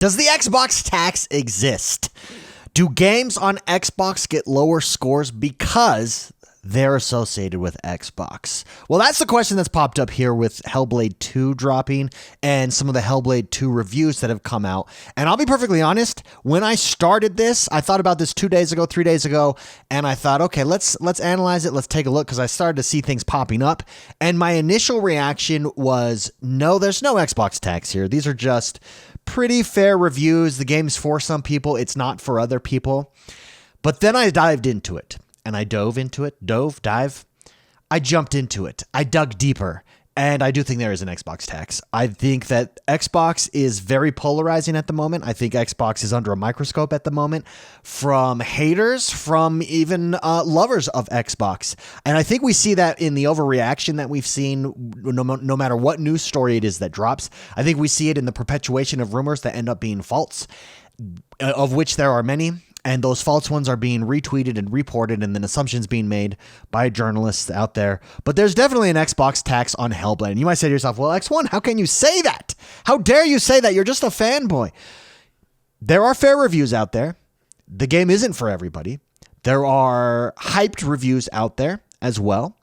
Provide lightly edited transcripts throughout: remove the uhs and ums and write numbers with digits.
Does the Xbox tax exist? Do games on Xbox get lower scores because they're associated with Xbox? Well, that's the question that's popped up here with Hellblade 2 dropping and some of the Hellblade 2 reviews that have come out. And I'll be perfectly honest, when I started this, I thought about this 3 days ago, and I thought, okay, let's analyze it. Let's take a look, because I started to see things popping up. And my initial reaction was, no, there's no Xbox tax here. These are just pretty fair reviews. The game's for some people. It's not for other people. But then I dived into it. And I dove into it. I jumped into it. I dug deeper. And I do think there is an Xbox tax. I think that Xbox is very polarizing at the moment. I think Xbox is under a microscope at the moment from haters, from even lovers of Xbox. And I think we see that in the overreaction that we've seen no matter what news story it is that drops. I think we see it in the perpetuation of rumors that end up being false, of which there are many. And those false ones are being retweeted and reported, and then assumptions being made by journalists out there. But there's definitely an Xbox tax on Hellblade. And you might say to yourself, well, X1, how can you say that? How dare you say that? You're just a fanboy. There are fair reviews out there. The game isn't for everybody. There are hyped reviews out there as well.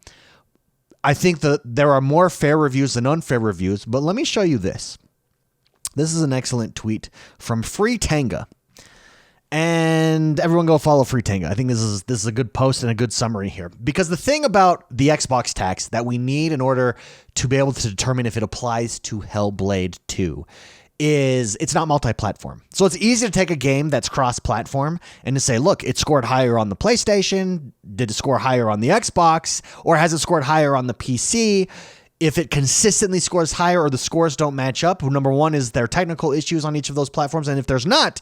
I think that there are more fair reviews than unfair reviews. But let me show you this. This is an excellent tweet from Free Tanga. And everyone go follow Free Tanga. I think this is a good post and a good summary here. Because the thing about the Xbox tax that we need in order to be able to determine if it applies to Hellblade 2 is it's not multi-platform. So it's easy to take a game that's cross-platform and to say, look, it scored higher on the PlayStation. Did it score higher on the Xbox? Or has it scored higher on the PC? If it consistently scores higher or the scores don't match up, number one, is there technical issues on each of those platforms? And if there's not,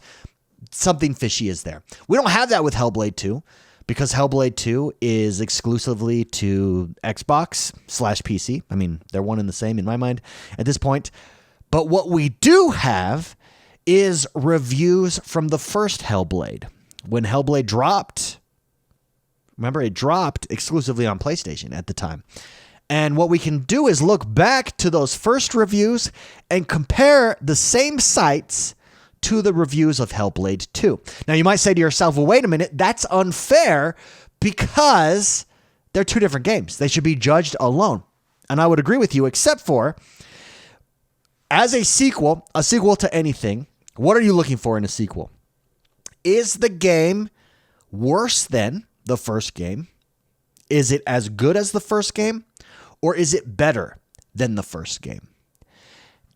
something fishy is there. We don't have that with Hellblade 2 because Hellblade 2 is exclusively to Xbox/PC. I mean, they're one and the same in my mind at this point. But what we do have is reviews from the first Hellblade. When Hellblade dropped, remember, it dropped exclusively on PlayStation at the time. And what we can do is look back to those first reviews and compare the same sites to the reviews of Hellblade 2. Now, you might say to yourself, well, wait a minute, that's unfair because they're two different games. They should be judged alone. And I would agree with you, except for, as a sequel to anything, what are you looking for in a sequel? Is the game worse than the first game? Is it as good as the first game? Or is it better than the first game?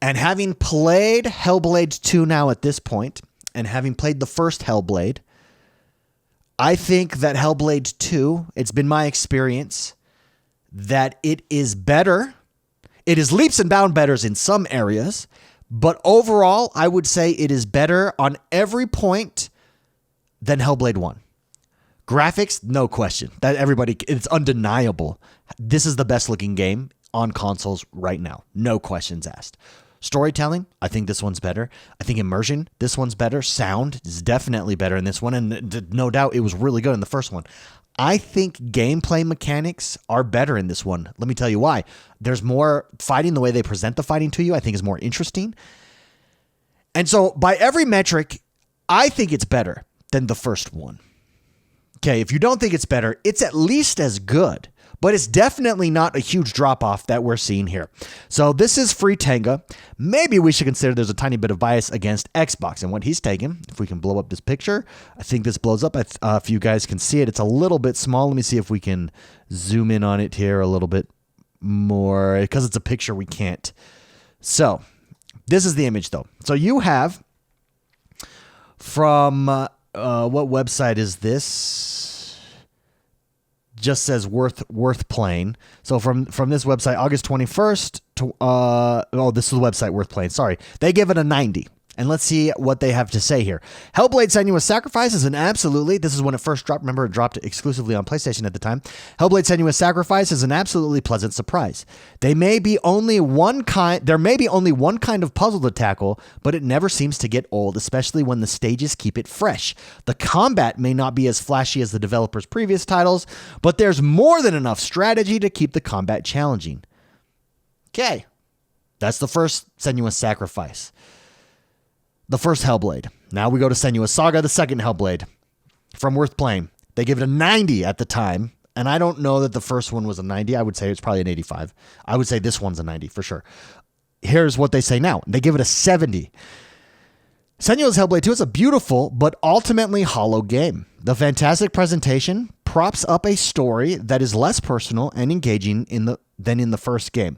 And having played Hellblade 2 now at this point, and having played the first Hellblade, I think that Hellblade 2, it's been my experience that it is better. It is leaps and bounds better in some areas, but overall, I would say it is better on every point than Hellblade 1. Graphics, no question. It's undeniable. This is the best looking game on consoles right now. No questions asked. Storytelling, I think this one's better. I think immersion, this one's better. Sound is definitely better in this one, and no doubt it was really good in the first one. I think gameplay mechanics are better in this one. Let me tell you why. There's more fighting. The way they present the fighting to you, I think, is more interesting. And so by every metric, I think it's better than the first one. Okay, if you don't think it's better, it's at least as good. But it's definitely not a huge drop-off that we're seeing here. So this is Free Tanga. Maybe we should consider there's a tiny bit of bias against Xbox and what he's taking. If we can blow up this picture, I think this blows up. If you guys can see it, it's a little bit small. Let me see if we can zoom in on it here a little bit more. Because it's a picture, we can't. So this is the image, though. So you have from what website is this? Just says worth playing. So from this website, August 21st to this is the website Worth Playing. Sorry. They give it a 90. And let's see what they have to say here. Hellblade Senua's Sacrifice is an absolutely, this is when it first dropped. Remember, it dropped exclusively on PlayStation at the time. Hellblade Senua's Sacrifice is an absolutely pleasant surprise. There may be only one kind of puzzle to tackle, but it never seems to get old, especially when the stages keep it fresh. The combat may not be as flashy as the developer's previous titles, but there's more than enough strategy to keep the combat challenging. Okay. That's the first Senua's Sacrifice. the first Hellblade. Now we go to Senua Saga, the second Hellblade. From Worth Playing, they give it a 90 at the time. And I don't know that the first one was a 90. I would say it's probably an 85. I would say this one's a 90 for sure. Here's what they say now. They give it a 70. Senua's Hellblade 2 is a beautiful but ultimately hollow game. The fantastic presentation props up a story that is less personal and engaging than in the first game.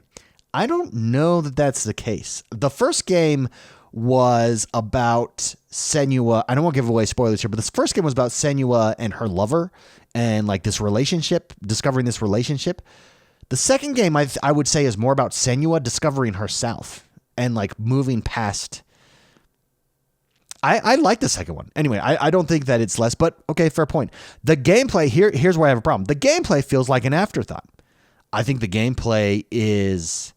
I don't know that that's the case. The first game was about Senua. I don't want to give away spoilers here, but this first game was about Senua and her lover and like this relationship, discovering this relationship. The second game I would say is more about Senua discovering herself and like moving past. I like the second one. Anyway, I don't think that it's less, but okay, fair point. The gameplay here's where I have a problem. The gameplay feels like an afterthought. I think the gameplay is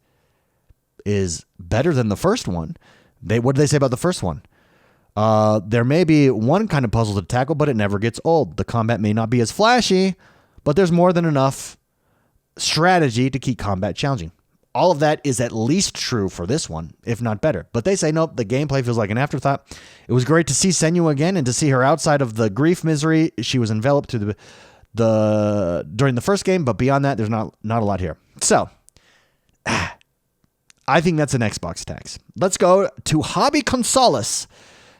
better than the first one. What did they say about the first one? There may be one kind of puzzle to tackle, but it never gets old. The combat may not be as flashy, but there's more than enough strategy to keep combat challenging. All of that is at least true for this one, if not better. But they say, nope, the gameplay feels like an afterthought. It was great to see Senua again and to see her outside of the grief misery she was enveloped to during the first game. But beyond that, there's not a lot here. So I think that's an Xbox tax. Let's go to Hobby Consoles.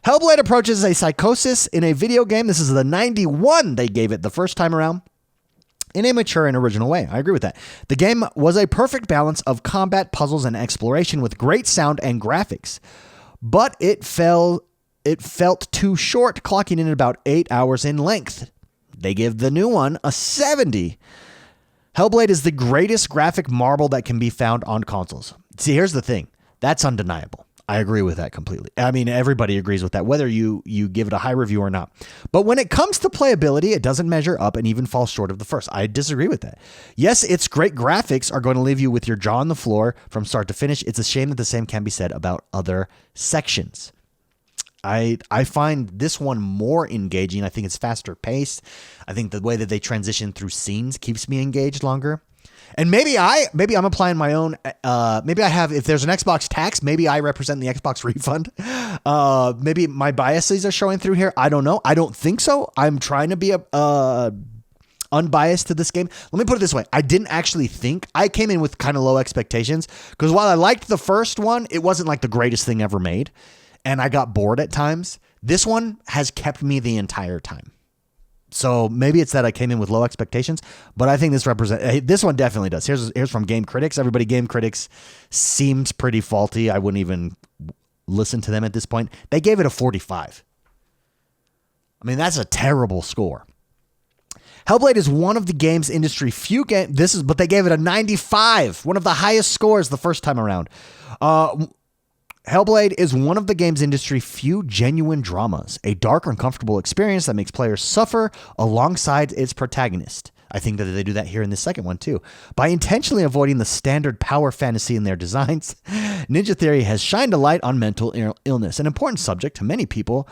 Hellblade approaches a psychosis in a video game. This is the 91 they gave it the first time around. In a mature and original way. I agree with that. The game was a perfect balance of combat, puzzles, and exploration with great sound and graphics. But it felt too short, clocking in at about 8 hours in length. They give the new one a 70. Hellblade is the greatest graphic marvel that can be found on consoles. See, here's the thing. That's undeniable. I agree with that completely. I mean, everybody agrees with that, whether you give it a high review or not. But when it comes to playability, it doesn't measure up and even falls short of the first. I disagree with that. Yes, its great graphics are going to leave you with your jaw on the floor from start to finish. It's a shame that the same can be said about other sections. I find this one more engaging. I think it's faster paced. I think the way that they transition through scenes keeps me engaged longer. And maybe I'm applying my own. Maybe I have. If there's an Xbox tax, maybe I represent the Xbox refund. Maybe my biases are showing through here. I don't know. I don't think so. I'm trying to be unbiased to this game. Let me put it this way. I didn't actually think. I came in with kind of low expectations because while I liked the first one, it wasn't like the greatest thing ever made, and I got bored at times. This one has kept me the entire time. So maybe it's that I came in with low expectations, but I think this one definitely does. Here's from Game Critics. Game Critics seems pretty faulty. I wouldn't even listen to them at this point. They gave it a 45. I mean, that's a terrible score. Hellblade is one of the games industry few games. But they gave it a 95, one of the highest scores the first time around. Hellblade is one of the game's industry few genuine dramas, a dark, uncomfortable experience that makes players suffer alongside its protagonist. I think that they do that here in the second one too. By intentionally avoiding the standard power fantasy in their designs, Ninja Theory has shined a light on mental illness, an important subject to many people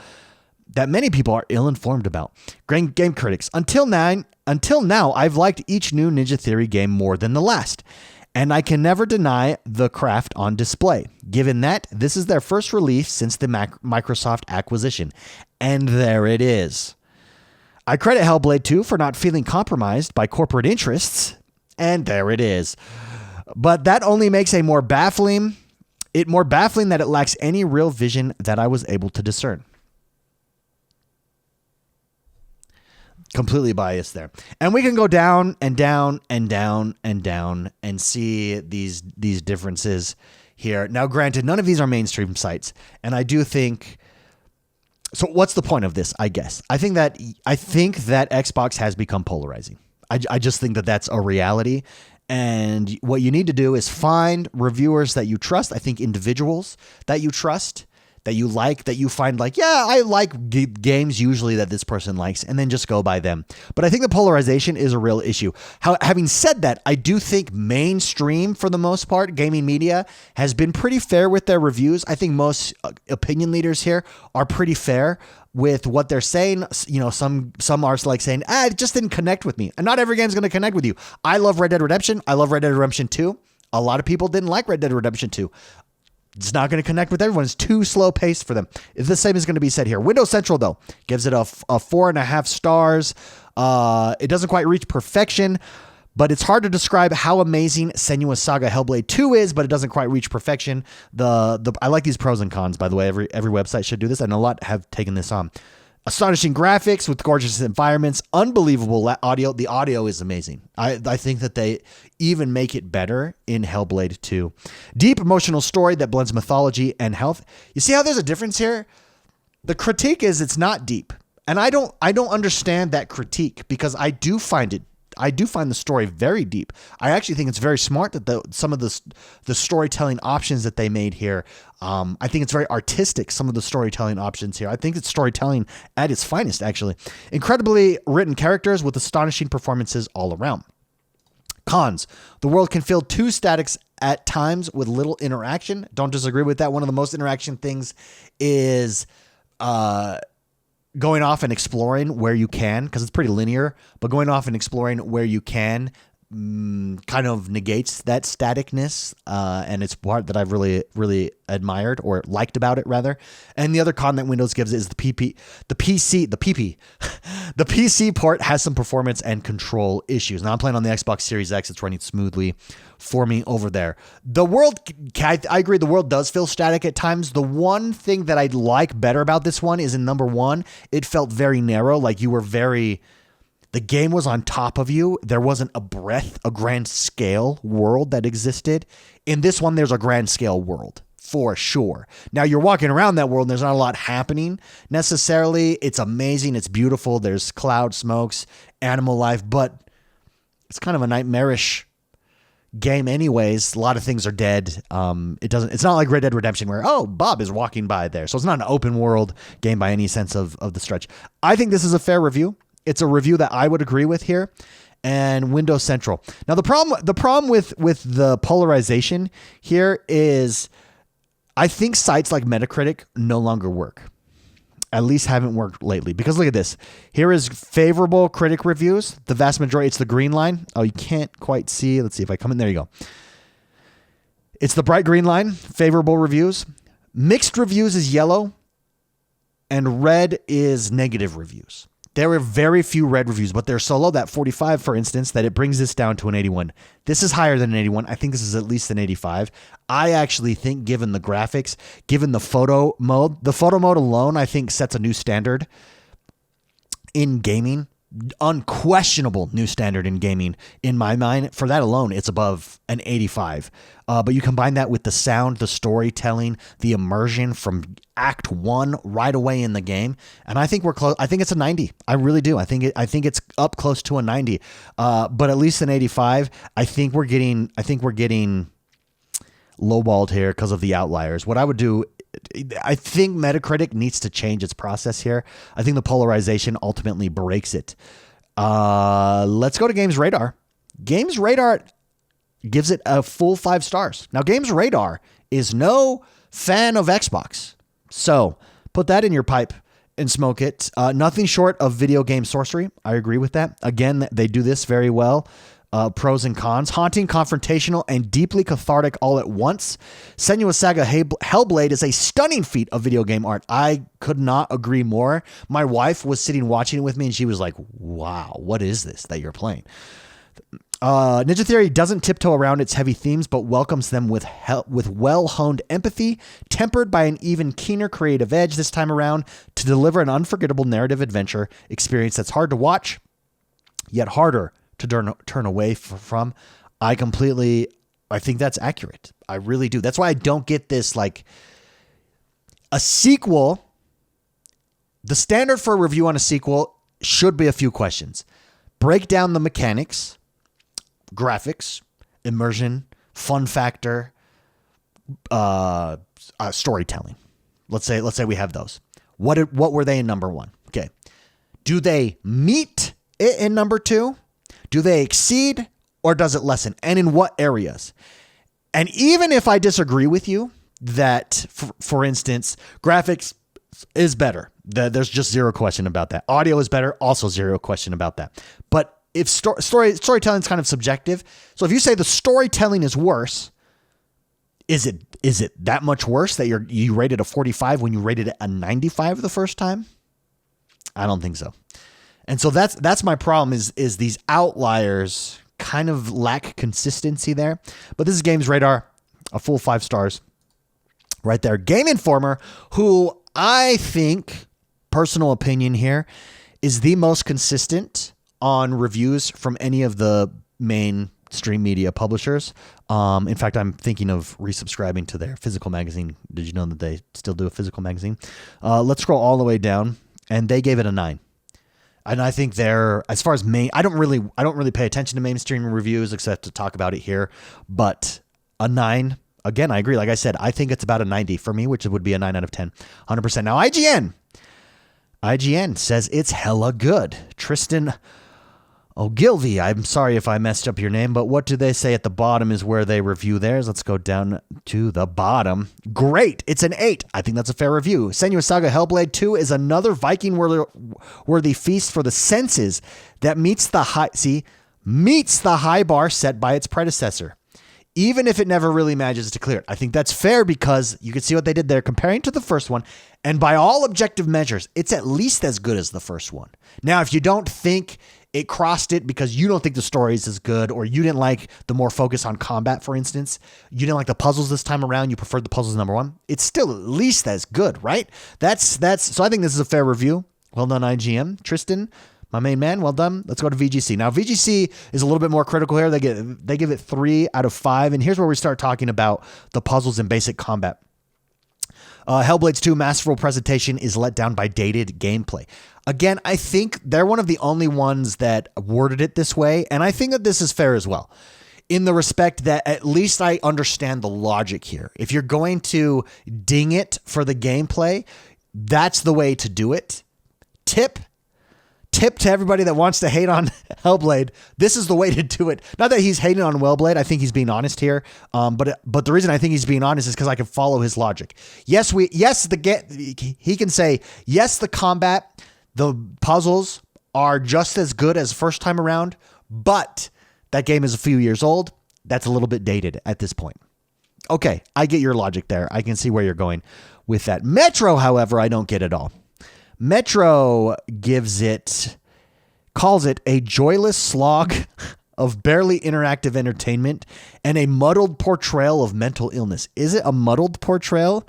are ill-informed about. Game Critics. Until now, I've liked each new Ninja Theory game more than the last. And I can never deny the craft on display, given that this is their first release since the Microsoft acquisition. And there it is. I credit Hellblade 2 for not feeling compromised by corporate interests. And there it is. But that only makes it more baffling that it lacks any real vision that I was able to discern. Completely biased there. And we can go down and down and down and down and see these differences here. Now, granted, none of these are mainstream sites. And I do think... So what's the point of this, I guess? I think that Xbox has become polarizing. I just think that that's a reality. And what you need to do is find reviewers that you trust. I think individuals that you trust, that you like, that you find like, yeah, I like games usually that this person likes, and then just go by them. But I think the polarization is a real issue. Having said that, I do think mainstream, for the most part, gaming media has been pretty fair with their reviews. I think most opinion leaders here are pretty fair with what they're saying. You know, some are like saying, it just didn't connect with me. And not every game's going to connect with you. I love Red Dead Redemption. I love Red Dead Redemption 2. A lot of people didn't like Red Dead Redemption 2. It's not going to connect with everyone. It's too slow paced for them. The same is going to be said here. Windows Central, though, gives it a 4.5 stars. It doesn't quite reach perfection, but it's hard to describe how amazing Senua Saga Hellblade 2 is, but it doesn't quite reach perfection. I like these pros and cons, by the way. Every website should do this, and a lot have taken this on. Astonishing graphics with gorgeous environments, unbelievable audio. The audio is amazing. I think that they even make it better in Hellblade 2. Deep emotional story that blends mythology and health. You see how there's a difference here? The critique is it's not deep. And I don't understand that critique because I do find the story very deep. I actually think it's very smart that some of the storytelling options that they made here, I think it's very artistic, some of the storytelling options here. I think it's storytelling at its finest, actually. Incredibly written characters with astonishing performances all around. Cons. The world can feel too static at times with little interaction. Don't disagree with that. One of the most interaction things is going off and exploring where you can, because it's pretty linear, but going off and exploring where you can kind of negates that staticness, and it's part that I've really, really admired or liked about it, rather. And the other con that Windows gives is the PC port has some performance and control issues. Now I'm playing on the Xbox Series X. It's running smoothly for me over there. The world, I agree, the world does feel static at times. The one thing that I like better about this one is in number one, it felt very narrow, like you were the game was on top of you. There wasn't a grand scale world that existed. In this one, there's a grand scale world for sure. Now you're walking around that world and there's not a lot happening necessarily. It's amazing. It's beautiful. There's cloud smokes, animal life, but it's kind of a nightmarish game anyways. A lot of things are dead. It's not like Red Dead Redemption where, oh, Bob is walking by there. So it's not an open world game by any sense of the stretch. I think this is a fair review. It's a review that I would agree with here. And Windows Central. Now the problem with the polarization here is I think sites like Metacritic no longer work. At least haven't worked lately. Because look at this. Here is favorable critic reviews. The vast majority, it's the green line. Oh, you can't quite see. Let's see if I come in. There you go. It's the bright green line. Favorable reviews. Mixed reviews is yellow. And red is negative reviews. There are very few red reviews, but they're so low, that 45, for instance, that it brings this down to an 81. This is higher than an 81. I think this is at least an 85. I actually think, given the graphics, given the photo mode alone, I think sets a new standard in gaming. Unquestionable new standard in gaming in my mind. For that alone, it's above an 85. But you combine that with the sound, the storytelling, the immersion from Act 1 right away in the game, and I think we're close. I think it's a 90. I really do. I think it's up close to a 90. But at least an 85. I think we're getting lowballed here because of the outliers. What I would do, I think Metacritic needs to change its process here. I think the polarization ultimately breaks it. Let's go to Games Radar. Games Radar gives it a full 5 stars. Now, Games Radar is no fan of Xbox. So put that in your pipe and smoke it. Nothing short of video game sorcery. I agree with that. Again, they do this very well. Pros and cons. Haunting, confrontational, and deeply cathartic all at once. Senua Saga Hellblade is a stunning feat of video game art. I could not agree more. My wife was sitting watching it with me, and she was like, wow, what is this that you're playing? Ninja Theory doesn't tiptoe around its heavy themes, but welcomes them with well-honed empathy, tempered by an even keener creative edge this time around, to deliver an unforgettable narrative adventure experience that's hard to watch, yet harder to turn away from. I think that's accurate. I really do. That's why I don't get this, like, a sequel. The standard for a review on a sequel should be a few questions. Break down the mechanics, graphics, immersion, fun factor, storytelling. Let's say we have those. What were they in number 1? Okay. Do they meet it in number 2? Do they exceed, or does it lessen? And in what areas? And even if I disagree with you that, for instance, graphics is better, there's just zero question about that. Audio is better, also zero question about that. But if storytelling is kind of subjective, so if you say the storytelling is worse, is it Is it that much worse that you rated a 45 when you rated it a 95 the first time? I don't think so. And so that's my problem is these outliers kind of lack consistency there. But this is Games Radar, a full 5 stars right there. Game Informer, who I think, personal opinion here, is the most consistent on reviews from any of the mainstream media publishers. In fact, I'm thinking of resubscribing to their physical magazine. Did you know that they still do a physical magazine? Let's scroll all the way down, and they gave it a 9. And I think they're, as far as I don't really pay attention to mainstream reviews except to talk about it here. But a 9, again, I agree. Like I said, I think it's about a 90 for me, which would be a 9 out of 10, 100%. Now, IGN says it's hella good. Tristan Ogilvy, I'm sorry if I messed up your name, but what do they say at the bottom is where they review theirs. Let's go down to the bottom. Great. It's an 8. I think that's a fair review. Senua Saga Hellblade 2 is another Viking-worthy feast for the senses that meets the high bar set by its predecessor, even if it never really manages to clear it. I think that's fair because you can see what they did there comparing to the first one. And by all objective measures, it's at least as good as the first one. Now, if you don't think it crossed it because you don't think the story is as good, or you didn't like the more focus on combat, for instance, you didn't like the puzzles this time around, you preferred the puzzles number 1, it's still at least as good, right? So I think this is a fair review. Well done, IGM. Tristan, my main man, well done. Let's go to VGC. Now, VGC is a little bit more critical here. They give it 3 out of 5, and here's where we start talking about the puzzles and basic combat. Hellblade's 2 masterful presentation is let down by dated gameplay. Again, I think they're one of the only ones that worded it this way, and I think that this is fair as well, in the respect that at least I understand the logic here. If you're going to ding it for the gameplay, that's the way to do it. Tip to everybody that wants to hate on Hellblade, this is the way to do it. Not that he's hating on Hellblade. I think he's being honest here. But the reason I think he's being honest is because I can follow his logic. He can say, yes, the combat, the puzzles are just as good as first time around, but that game is a few years old. That's a little bit dated at this point. Okay, I get your logic there. I can see where you're going with that. Metro, however, I don't get at all. Metro calls it a joyless slog of barely interactive entertainment and a muddled portrayal of mental illness. Is it a muddled portrayal?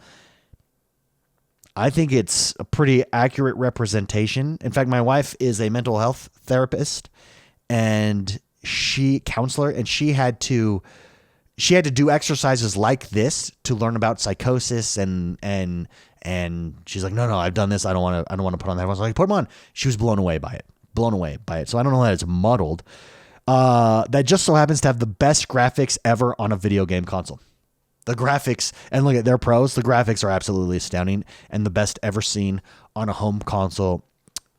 I think it's a pretty accurate representation. In fact, my wife is a mental health therapist and counselor, and she had to do exercises like this to learn about psychosis and she's like, no, I've done this. I don't want to put on that. I was like, put them on. She was blown away by it. So I don't know that it's muddled. That just so happens to have the best graphics ever on a video game console. The graphics, and look at their pros. The graphics are absolutely astounding and the best ever seen on a home console.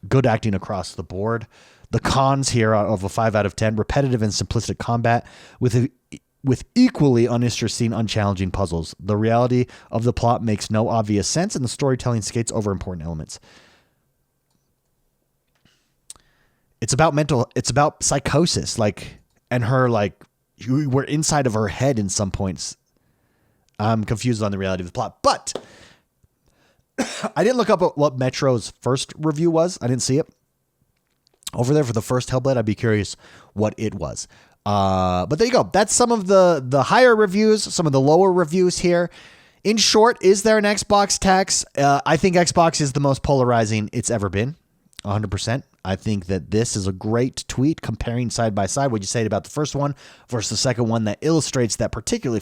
Good acting across the board. The cons here are of a 5 out of 10. Repetitive and simplistic combat with equally uninteresting, unchallenging puzzles. The reality of the plot makes no obvious sense, and the storytelling skates over important elements. It's about psychosis, and her, we're inside of her head in some points. I'm confused on the reality of the plot, but I didn't look up what Metro's first review was. I didn't see it over there for the first Hellblade. I'd be curious what it was. But there you go. That's some of the higher reviews, some of the lower reviews here. In short, is there an Xbox tax? I think Xbox is the most polarizing it's ever been, 100%. I think that this is a great tweet comparing side by side what you say about the first one versus the second one that illustrates that, particularly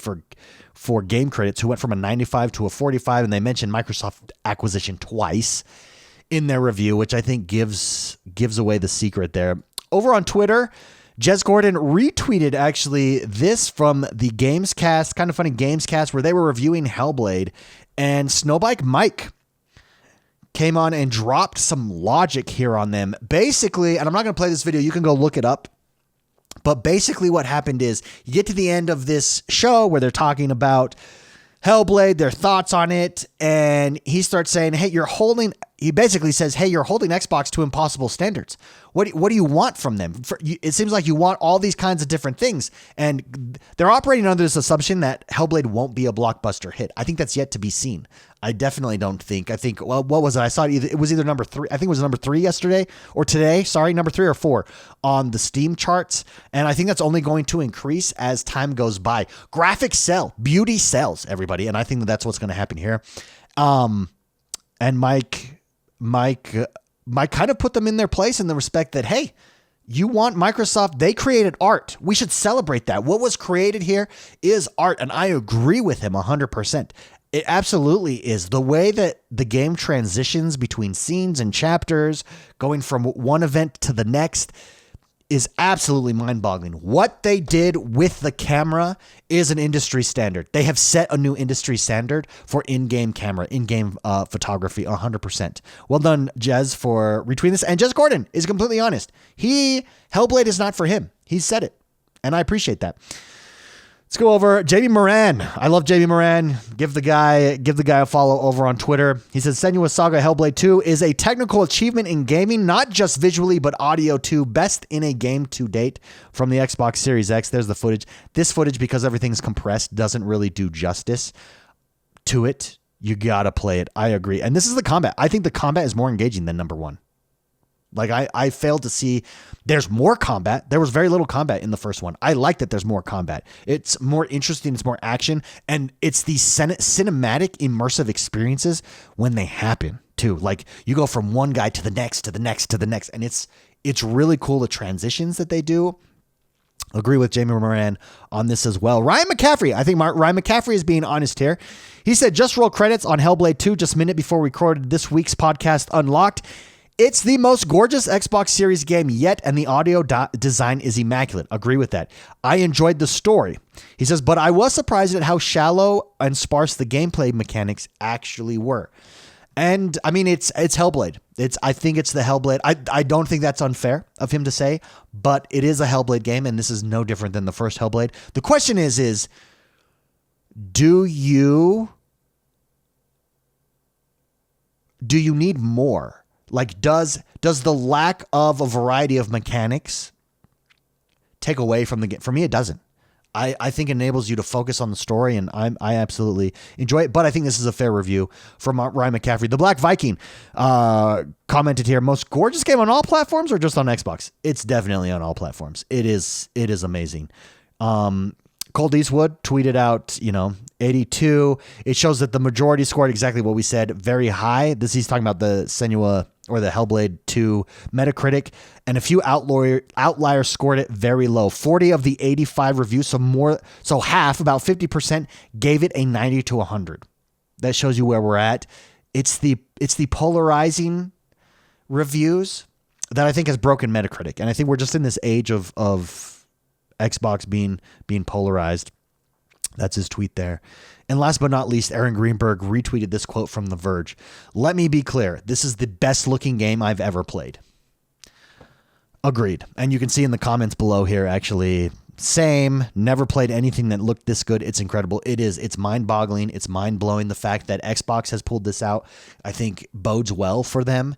for game credits who went from a 95 to a 45, and they mentioned Microsoft acquisition twice in their review, which I think gives away the secret there. Over on Twitter, Jez Gordon retweeted actually this from the Gamescast, Kind of Funny Gamescast, where they were reviewing Hellblade, and Snowbike Mike came on and dropped some logic here on them. Basically, and I'm not going to play this video, you can go look it up, but basically what happened is you get to the end of this show where they're talking about Hellblade, their thoughts on it, and he starts saying, hey, you're holding he basically says, hey, you're holding Xbox to impossible standards. What do you want from them? It seems like you want all these kinds of different things. And they're operating under this assumption that Hellblade won't be a blockbuster hit. I think that's yet to be seen. I definitely don't think. I think, well, what was it? I saw it was either number 3. I think it was number 3 yesterday or today. Sorry, number 3 or 4 on the Steam charts. And I think that's only going to increase as time goes by. Graphics sell. Beauty sells, everybody. And I think that's what's going to happen here. And Mike kind of put them in their place in the respect that, hey, you want Microsoft, they created art. We should celebrate that. What was created here is art. And I agree with him 100%. It absolutely is. The way that the game transitions between scenes and chapters, going from one event to the next, is absolutely mind-boggling. What they did with the camera is an industry standard. They have set a new industry standard for in-game camera, in-game photography, 100%. Well done, Jez, for retweeting this. And Jez Gordon is completely honest. Hellblade is not for him. He said it, and I appreciate that. Let's go over JB Moran. I love JB Moran. Give the guy a follow over on Twitter. He says, Senua Saga Hellblade 2 is a technical achievement in gaming, not just visually, but audio too. Best in a game to date from the Xbox Series X. There's the footage. This footage, because everything's compressed, doesn't really do justice to it. You gotta play it. I agree. And this is the combat. I think the combat is more engaging than number 1. Like, I failed to see there's more combat. There was very little combat in the first one. I like that there's more combat. It's more interesting. It's more action. And it's these cinematic, immersive experiences when they happen, too. Like, you go from one guy to the next, to the next, to the next. And it's really cool, the transitions that they do. Agree with Jamie Moran on this as well. Ryan McCaffrey. I think Ryan McCaffrey is being honest here. He said, just roll credits on Hellblade 2 just a minute before we recorded this week's podcast Unlocked. It's the most gorgeous Xbox Series game yet, and the audio design is immaculate. Agree with that. I enjoyed the story. He says, but I was surprised at how shallow and sparse the gameplay mechanics actually were. And I mean, it's Hellblade. I think it's the Hellblade. I don't think that's unfair of him to say, but it is a Hellblade game, and this is no different than the first Hellblade. The question is do you need more? Like, does the lack of a variety of mechanics take away from the game? For me, it doesn't. I think it enables you to focus on the story, and I absolutely enjoy it. But I think this is a fair review from Ryan McCaffrey. The Black Viking commented here, most gorgeous game on all platforms or just on Xbox? It's definitely on all platforms. It is amazing. Cold Eastwood tweeted out, 82. It shows that the majority scored exactly what we said, very high. He's talking about the Senua or the Hellblade 2 Metacritic, and a few outliers scored it very low. 40 of the 85 reviews, so half, about 50%, gave it a 90 to 100. That shows you where we're at. It's the polarizing reviews that I think has broken Metacritic, and I think we're just in this age of Xbox being polarized. That's his tweet there. And last but not least, Aaron Greenberg retweeted this quote from The Verge. Let me be clear. This is the best looking game I've ever played. Agreed. And you can see in the comments below here, actually, same. Never played anything that looked this good. It's incredible. It is. It's mind boggling. It's mind blowing. The fact that Xbox has pulled this out, I think bodes well for them.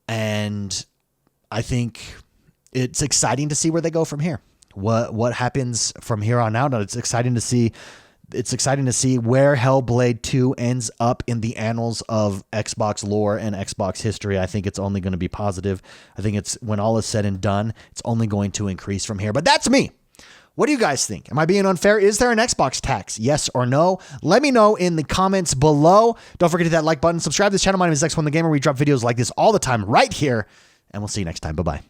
And I think it's exciting to see where they go from here. What happens from here on out. It's exciting to see where Hellblade 2 ends up in the annals of Xbox lore and Xbox history. I think it's only going to be positive. I think it's, when all is said and done, it's only going to increase from here. But that's me. What do you guys think? Am I being unfair? Is there an Xbox tax? Yes or no? Let me know in the comments below. Don't forget to hit that like button. Subscribe to this channel. My name is X1 the Gamer. We drop videos like this all the time right here. And we'll see you next time. Bye-bye.